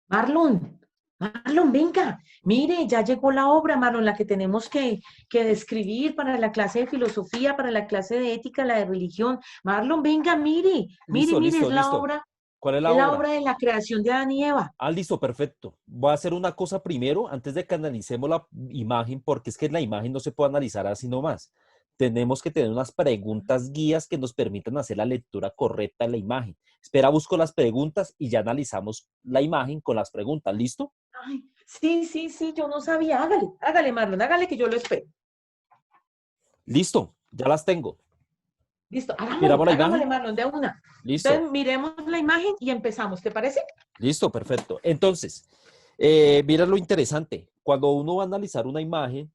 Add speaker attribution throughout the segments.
Speaker 1: Marlon, Marlon, venga, mire, ya llegó la obra, Marlon, la que tenemos que describir para la clase de filosofía, para la clase de ética, la de religión. Marlon, venga, mire, mire,
Speaker 2: Listo,
Speaker 1: mire,
Speaker 2: listo, listo. ¿Cuál es la
Speaker 1: es la
Speaker 2: obra?
Speaker 1: obra de la creación de Adán y Eva.
Speaker 2: Ah, listo, perfecto. Voy a hacer una cosa primero, antes de que analicemos la imagen, porque es que la imagen no se puede analizar así nomás. Tenemos que tener unas preguntas guías que nos permitan hacer la lectura correcta de la imagen. Espera, busco las preguntas y ya analizamos la imagen con las preguntas. ¿Listo?
Speaker 1: Ay, sí, sí, sí, yo no sabía. Hágale, hágale, Marlon, hágale que yo lo espero.
Speaker 2: Listo, ya las tengo.
Speaker 1: Listo, hagámosle,
Speaker 2: ¿Miramos la
Speaker 1: hagámosle,
Speaker 2: imagen?
Speaker 1: Marlon, de una.
Speaker 2: Listo,
Speaker 1: Entonces, miremos la imagen y empezamos, ¿te parece?
Speaker 2: listo, perfecto. Entonces, mira lo interesante. Cuando uno va a analizar una imagen,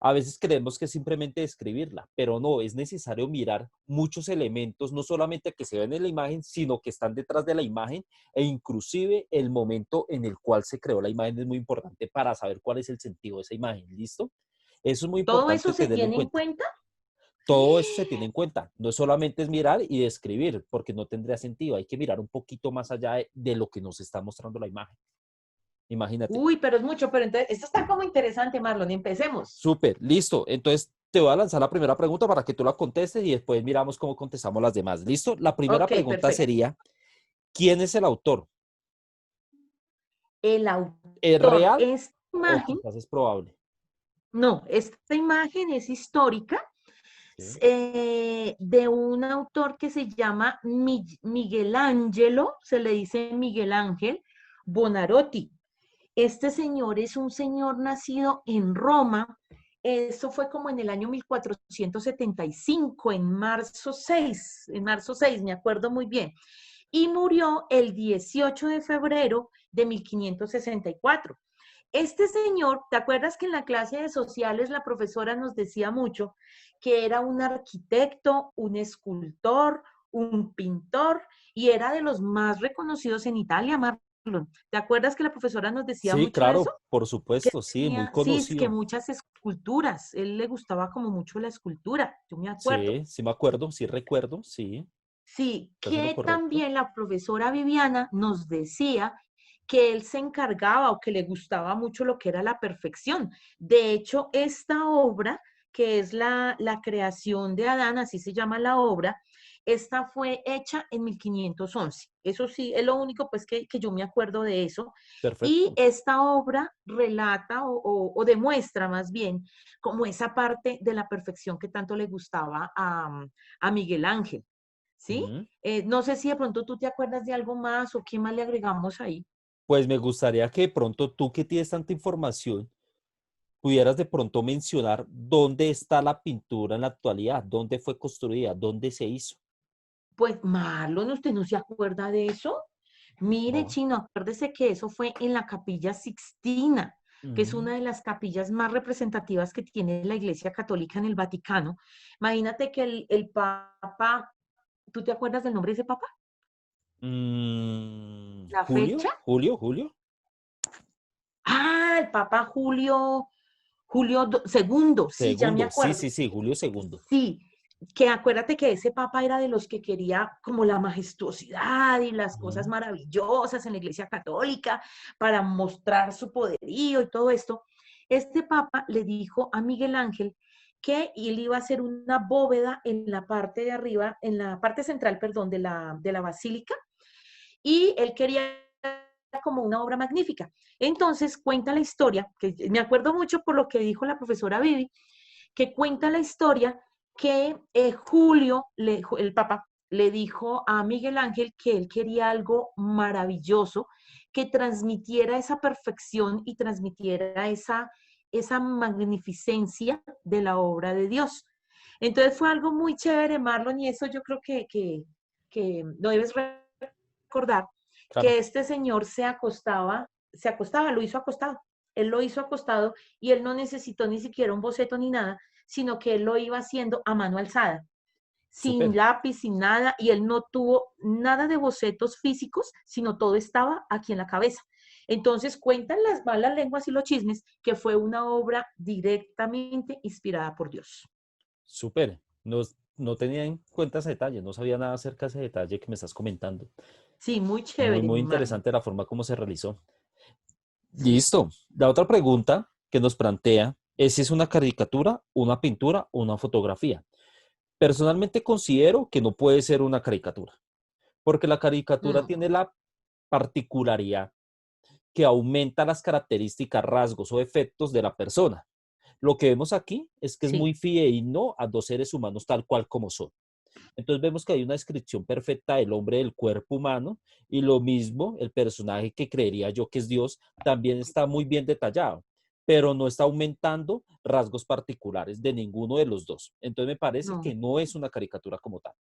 Speaker 2: a veces creemos que es simplemente describirla, pero no, es necesario mirar muchos elementos, no solamente que se ven en la imagen, sino que están detrás de la imagen e inclusive el momento en el cual se creó la imagen es muy importante para saber cuál es el sentido de esa imagen. ¿Listo? Eso es muy
Speaker 1: Todo eso
Speaker 2: importante
Speaker 1: se
Speaker 2: tenerlo en
Speaker 1: tiene en
Speaker 2: cuenta.
Speaker 1: cuenta.
Speaker 2: Todo eso se tiene en cuenta. No solamente es mirar y describir, porque no tendría sentido. Hay que mirar un poquito más allá de lo que nos está mostrando la imagen. Imagínate.
Speaker 1: Uy, pero es mucho, pero entonces, esto está como interesante, Marlon, empecemos.
Speaker 2: Súper, listo. Entonces te voy a lanzar la primera pregunta para que tú la contestes y después miramos cómo contestamos las demás. ¿Listo? La primera
Speaker 1: Ok,
Speaker 2: pregunta
Speaker 1: perfecto.
Speaker 2: sería, ¿quién es el autor?
Speaker 1: El
Speaker 2: ¿Es
Speaker 1: autor,
Speaker 2: real
Speaker 1: esta
Speaker 2: o
Speaker 1: imagen,
Speaker 2: quizás es probable?
Speaker 1: no, esta imagen es histórica
Speaker 2: Sí.
Speaker 1: de un autor que se llama Miguel Ángelo, se le dice Miguel Ángel Bonarotti. Este señor es un señor nacido en Roma. Eso fue como en el año 1475, en marzo 6, me acuerdo muy bien. Y murió el 18 de febrero de 1564. Este señor, ¿te acuerdas que en la clase de sociales la profesora nos decía mucho que era un arquitecto, un escultor, un pintor y era de los más reconocidos en Italia, Marlon? ¿Te acuerdas que la profesora nos decía
Speaker 2: Sí,
Speaker 1: mucho eso?
Speaker 2: claro, por
Speaker 1: Que
Speaker 2: supuesto, sí, muy
Speaker 1: tenía, sí, es que
Speaker 2: conocido.
Speaker 1: muchas esculturas, él le gustaba como mucho la escultura, yo me acuerdo.
Speaker 2: Sí, sí me acuerdo, sí recuerdo, sí,
Speaker 1: Sí,
Speaker 2: estás en lo
Speaker 1: que
Speaker 2: correcto.
Speaker 1: también la profesora Viviana nos decía que él se encargaba o que le gustaba mucho lo que era la perfección. De hecho, esta obra, que es la creación de Adán, así se llama la obra, esta fue hecha en 1511. Eso sí, es lo único pues que yo me acuerdo de eso. Y
Speaker 2: Perfecto.
Speaker 1: esta obra relata o demuestra más bien como esa parte de la perfección que tanto le gustaba a Miguel Ángel. ¿Sí?
Speaker 2: Ujú.
Speaker 1: No sé si de pronto tú te acuerdas de algo más o qué más le agregamos ahí.
Speaker 2: Pues me gustaría que de pronto tú que tienes tanta información, pudieras de pronto mencionar dónde está la pintura en la actualidad, dónde fue construida, dónde se hizo.
Speaker 1: Pues Marlon, ¿usted no se acuerda de eso? Mire,
Speaker 2: No.
Speaker 1: Chino, acuérdese que eso fue en la Capilla Sixtina, que es
Speaker 2: Mm,
Speaker 1: una de las capillas más representativas que tiene la Iglesia Católica en el Vaticano. Imagínate que el Papa, ¿tú te acuerdas del nombre de ese Papa? La
Speaker 2: Julio,
Speaker 1: fecha.
Speaker 2: Julio, Julio.
Speaker 1: Ah, el Papa Julio segundo, sí, ya me
Speaker 2: Segundo, sí,
Speaker 1: acuerdo.
Speaker 2: sí, sí, Julio segundo.
Speaker 1: Sí, que acuérdate que ese papa era de los que quería como la majestuosidad y las cosas
Speaker 2: Mm,
Speaker 1: maravillosas en la Iglesia Católica para mostrar su poderío y todo esto. Este papa le dijo a Miguel Ángel que él iba a hacer una bóveda en la parte de arriba, en la parte central, perdón, de la basílica, y él quería como una obra magnífica. Entonces cuenta la historia, que me acuerdo mucho por lo que dijo la profesora Vivi, que cuenta la historia que Julio, el Papa, le dijo a Miguel Ángel que él quería algo maravilloso, que transmitiera esa perfección y transmitiera esa magnificencia de la obra de Dios. Entonces fue algo muy chévere, Marlon, y eso yo creo que lo debes recordar,
Speaker 2: claro,
Speaker 1: que este señor se acostaba, lo hizo acostado. Él lo hizo acostado y él no necesitó ni siquiera un boceto ni nada, sino que él lo iba haciendo a mano alzada, sin
Speaker 2: súper.
Speaker 1: lápiz, sin nada, y él no tuvo nada de bocetos físicos, sino todo estaba aquí en la cabeza. Entonces cuentan las malas lenguas y los chismes que fue una obra directamente inspirada por Dios.
Speaker 2: Súper. No, no tenía en cuenta ese detalle, no sabía nada acerca de ese detalle que me estás comentando.
Speaker 1: Sí, muy
Speaker 2: Muy,
Speaker 1: chévere,
Speaker 2: muy
Speaker 1: mi Marlon.
Speaker 2: interesante la forma como se realizó. Listo. La otra pregunta que nos plantea es si es una caricatura, una pintura o una fotografía. Personalmente considero que no puede ser una caricatura, porque la caricatura
Speaker 1: Mm,
Speaker 2: tiene la particularidad que aumenta las características, rasgos o efectos de la persona. Lo que vemos aquí es que es
Speaker 1: sí,
Speaker 2: muy fidedigno a dos seres humanos tal cual como son. Entonces vemos que hay una descripción perfecta del hombre del cuerpo humano y lo mismo el personaje que creería yo que es Dios también está muy bien detallado, pero no está aumentando rasgos particulares de ninguno de los dos. Entonces me parece que
Speaker 1: no,
Speaker 2: no es una caricatura como tal.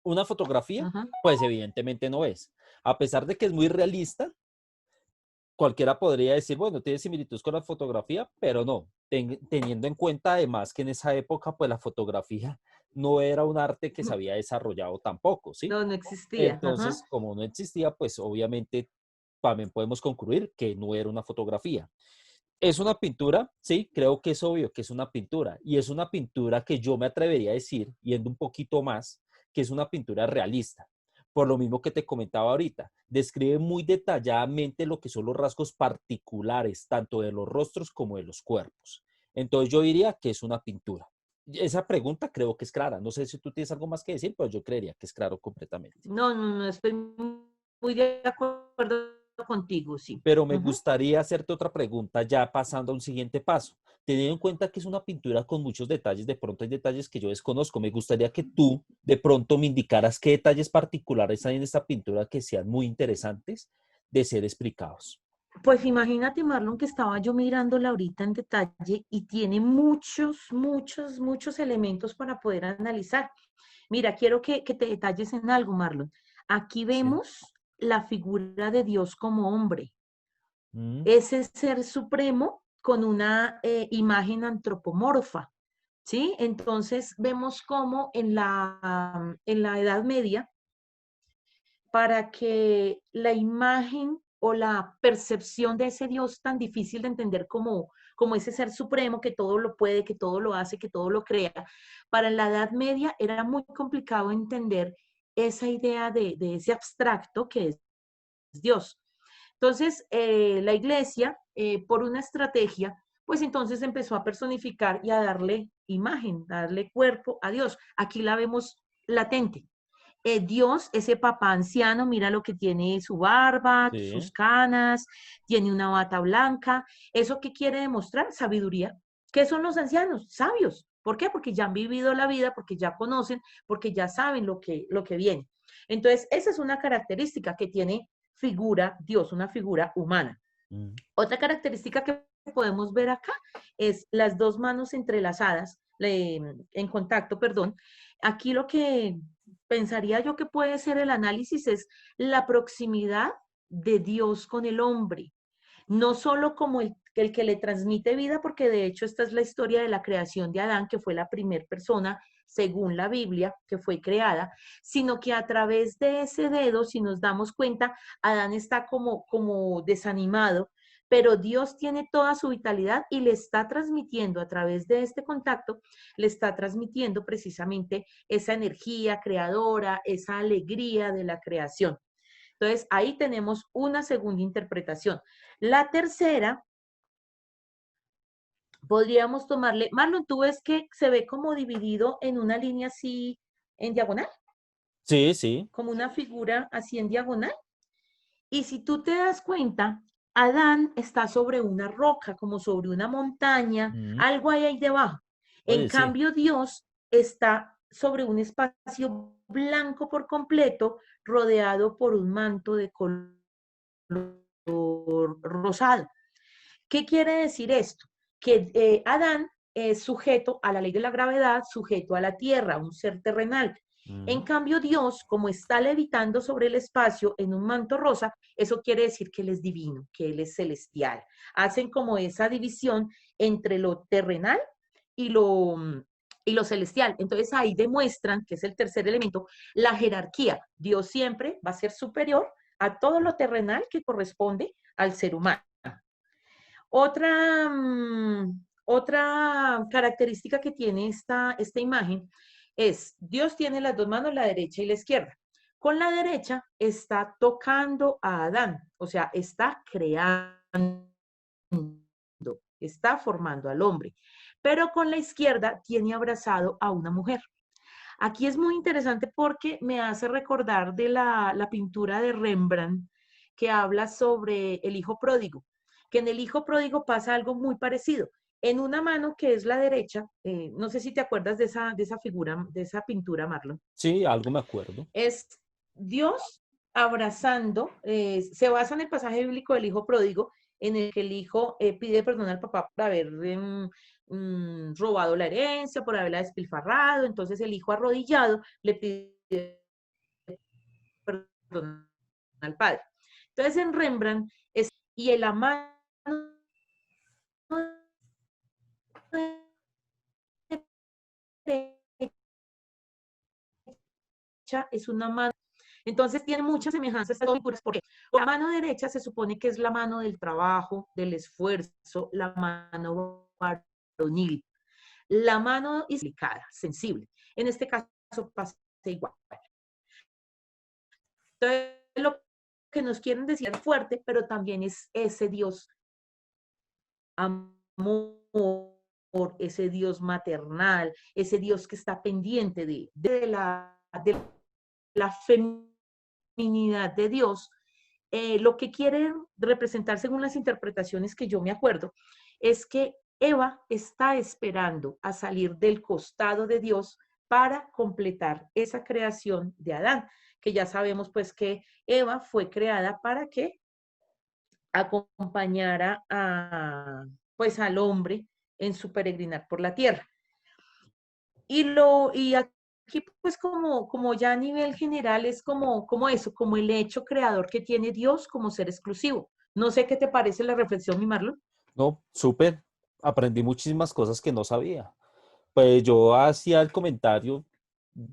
Speaker 2: Una fotografía,
Speaker 1: ajá,
Speaker 2: pues evidentemente no es. A pesar de que es muy realista, cualquiera podría decir, bueno, tiene similitud con la fotografía, pero no, teniendo en cuenta además que en esa época, pues la fotografía no era un arte que se había desarrollado tampoco, ¿sí?
Speaker 1: no, no existía, ajá.
Speaker 2: Entonces, como no existía, pues obviamente también podemos concluir que no era una fotografía. ¿Es una pintura? Sí, creo que es obvio que es una pintura. Y es una pintura que yo me atrevería a decir, yendo un poquito más, que es una pintura realista. Por lo mismo que te comentaba ahorita, describe muy detalladamente lo que son los rasgos particulares, tanto de los rostros como de los cuerpos. Entonces yo diría que es una pintura. Esa pregunta creo que es clara. No sé si tú tienes algo más que decir, pero yo creería que es claro completamente.
Speaker 1: No, no, no, estoy muy de acuerdo contigo, sí.
Speaker 2: Pero me
Speaker 1: Ujú.
Speaker 2: gustaría hacerte otra pregunta ya pasando a un siguiente paso. Teniendo en cuenta que es una pintura con muchos detalles, de pronto hay detalles que yo desconozco. Me gustaría que tú de pronto me indicaras qué detalles particulares hay en esta pintura que sean muy interesantes de ser explicados.
Speaker 1: Pues imagínate, Marlon, que estaba yo mirándola ahorita en detalle y tiene muchos, muchos, muchos elementos para poder analizar. Mira, quiero que te detalles en algo, Marlon. Aquí
Speaker 2: Sí.
Speaker 1: vemos la figura de Dios como hombre,
Speaker 2: Mm,
Speaker 1: ese ser supremo con una imagen antropomorfa, ¿sí? Entonces vemos cómo en la Edad Media, para que la imagen o la percepción de ese Dios tan difícil de entender como ese ser supremo que todo lo puede, que todo lo hace, que todo lo crea, para la Edad Media era muy complicado entender esa idea de ese abstracto que es Dios. Entonces, la iglesia, por una estrategia, pues entonces empezó a personificar y a darle imagen, darle cuerpo a Dios. Aquí la vemos latente. Dios, ese papá anciano, mira lo que tiene su barba, sus
Speaker 2: sí.
Speaker 1: canas, tiene una bata blanca. ¿Eso qué quiere demostrar? Sabiduría. ¿Qué son los ancianos? Sabios. ¿Por qué? Porque ya han vivido la vida, porque ya conocen, porque ya saben lo que viene. Entonces, esa es una característica que tiene figura Dios, una figura humana.
Speaker 2: Mm.
Speaker 1: Otra característica que podemos ver acá es las dos manos entrelazadas, en contacto, perdón. Aquí lo que pensaría yo que puede ser el análisis es la proximidad de Dios con el hombre, no solo como el que le transmite vida, porque de hecho esta es la historia de la creación de Adán, que fue la primera persona, según la Biblia, que fue creada, sino que a través de ese dedo, si nos damos cuenta, Adán está como desanimado, pero Dios tiene toda su vitalidad y le está transmitiendo a través de este contacto, le está transmitiendo precisamente esa energía creadora, esa alegría de la creación. Entonces, ahí tenemos una segunda interpretación. La tercera, podríamos tomarle, Marlon, tú ves que se ve como dividido en una línea así en diagonal,
Speaker 2: Sí, sí.
Speaker 1: como una figura así en diagonal. Y si tú te das cuenta, Adán está sobre una roca, como sobre una montaña,
Speaker 2: Mm.
Speaker 1: algo hay ahí debajo. En
Speaker 2: Oye, sí.
Speaker 1: cambio, Dios está sobre un espacio blanco por completo, rodeado por un manto de color rosado. ¿Qué quiere decir esto? Que Adán es sujeto a la ley de la gravedad, sujeto a la tierra, un ser terrenal. En
Speaker 2: Mm.
Speaker 1: cambio, Dios, como está levitando sobre el espacio en un manto rosa, eso quiere decir que Él es divino, que Él es celestial. Hacen como esa división entre lo terrenal y y lo celestial. Entonces ahí demuestran, que es el tercer elemento, la jerarquía. Dios siempre va a ser superior a todo lo terrenal que corresponde al ser humano. Otra característica que tiene esta imagen es, Dios tiene las dos manos, la derecha y la izquierda. Con la derecha está tocando a Adán, o sea, está creando. está formando al hombre, pero con la izquierda tiene abrazado a una mujer. Aquí es muy interesante porque me hace recordar de la pintura de Rembrandt que habla sobre el hijo pródigo, que en el hijo pródigo pasa algo muy parecido. En una mano que es la derecha, no sé si te acuerdas de esa figura, de esa pintura, Marlon,
Speaker 2: Sí, algo me acuerdo.
Speaker 1: es Dios abrazando, se basa en el pasaje bíblico del hijo pródigo, en el que el hijo pide perdón al papá por haber robado la herencia, por haberla despilfarrado, entonces el hijo arrodillado le pide perdón al padre. Entonces en Rembrandt, y la mano derecha es una mano. Entonces tiene muchas semejanzas estas dos figuras, porque la mano derecha se supone que es la mano del trabajo, del esfuerzo, la mano varonil. La mano es delicada, sensible. En este caso pasa igual. Entonces, lo que nos quieren decir es fuerte, pero también es ese Dios amor, ese Dios maternal, ese Dios que está pendiente de la feminidad de Dios. Lo que quiere representar según las interpretaciones que yo me acuerdo es que Eva está esperando a salir del costado de Dios para completar esa creación de Adán, que ya sabemos pues que Eva fue creada para que acompañara pues al hombre en su peregrinar por la tierra. Y aquí pues como ya a nivel general es como eso, como el hecho creador que tiene Dios como ser exclusivo. No sé qué te parece la reflexión, mi Marlon.
Speaker 2: No, súper. Aprendí muchísimas cosas que no sabía. Pues yo hacía el comentario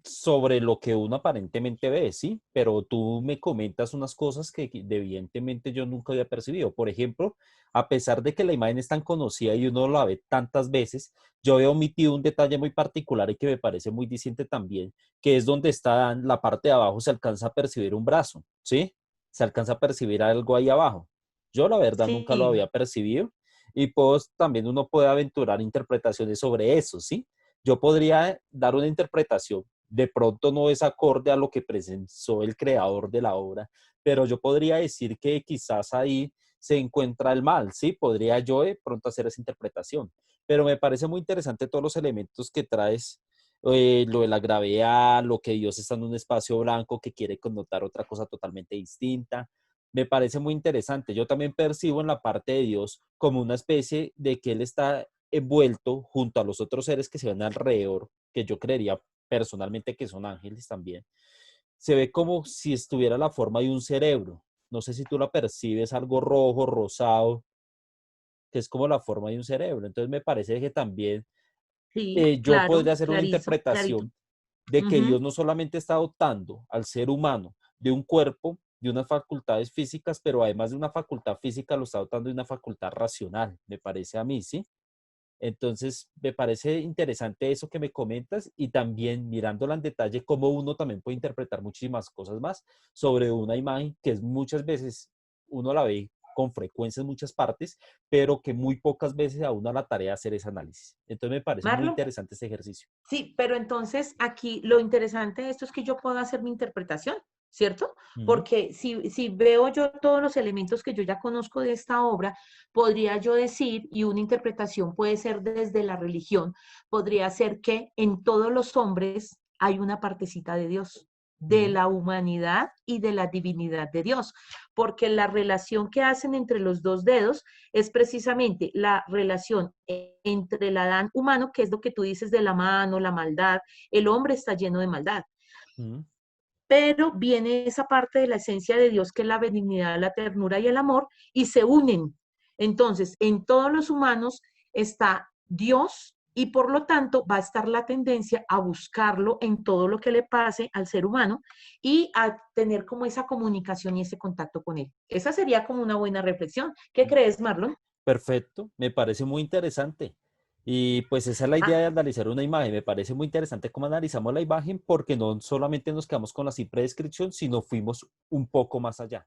Speaker 2: sobre lo que uno aparentemente ve, ¿sí? Pero tú me comentas unas cosas que evidentemente yo nunca había percibido. Por ejemplo, a pesar de que la imagen es tan conocida y uno la ve tantas veces, yo he omitido un detalle muy particular y que me parece muy diciente también, que es donde está en la parte de abajo se alcanza a percibir un brazo, ¿sí? Se alcanza a percibir algo ahí abajo. Yo la verdad nunca lo
Speaker 1: Sí,
Speaker 2: había percibido y pues también uno puede aventurar interpretaciones sobre eso, ¿sí? Yo podría dar una interpretación, de pronto no es acorde a lo que presentó el creador de la obra, pero yo podría decir que quizás ahí se encuentra el mal, ¿sí? Podría yo de pronto hacer esa interpretación, pero me parece muy interesante todos los elementos que traes, lo de la gravedad, lo que Dios está en un espacio blanco que quiere connotar otra cosa totalmente distinta. Me parece muy interesante. Yo también percibo en la parte de Dios como una especie de que Él está envuelto junto a los otros seres que se ven alrededor, que yo creería personalmente que son ángeles también, se ve como si estuviera la forma de un cerebro. No sé si tú la percibes, algo rojo, rosado, que es como la forma de un cerebro. Entonces me parece que también
Speaker 1: sí,
Speaker 2: yo podría
Speaker 1: claro,
Speaker 2: hacer una
Speaker 1: clarito, clarito.
Speaker 2: interpretación de que Dios
Speaker 1: Ujú.
Speaker 2: no solamente está dotando al ser humano de un cuerpo, de unas facultades físicas, pero además de una facultad física lo está dotando de una facultad racional, me parece a mí, ¿sí? Entonces, me parece interesante eso que me comentas y también mirándola en detalle, cómo uno también puede interpretar muchísimas cosas más sobre una imagen que es muchas veces uno la ve con frecuencia en muchas partes, pero que muy pocas veces a uno a la tarea de hacer ese análisis. Entonces, me parece muy
Speaker 1: Marlon,
Speaker 2: interesante este ejercicio.
Speaker 1: sí, pero entonces aquí lo interesante de esto es que yo puedo hacer mi interpretación, ¿cierto?
Speaker 2: Mm,
Speaker 1: Porque si veo yo todos los elementos que yo ya conozco de esta obra, podría yo decir, y una interpretación puede ser desde la religión, podría ser que en todos los hombres hay una partecita de Dios, de
Speaker 2: mm,
Speaker 1: la humanidad y de la divinidad de Dios, porque la relación que hacen entre los dos dedos es precisamente la relación entre el Adán humano, que es lo que tú dices de la mano, la maldad. El hombre está lleno de maldad,
Speaker 2: mm.
Speaker 1: pero viene esa parte de la esencia de Dios, que es la benignidad, la ternura y el amor, y se unen. Entonces, en todos los humanos está Dios y por lo tanto va a estar la tendencia a buscarlo en todo lo que le pase al ser humano y a tener como esa comunicación y ese contacto con él. Esa sería como una buena reflexión. ¿Qué crees, Marlon?
Speaker 2: Perfecto, me parece muy interesante. Y pues esa es la idea
Speaker 1: Ah,
Speaker 2: de analizar una imagen. Me parece muy interesante cómo analizamos la imagen porque no solamente nos quedamos con la simple descripción, sino fuimos un poco más allá.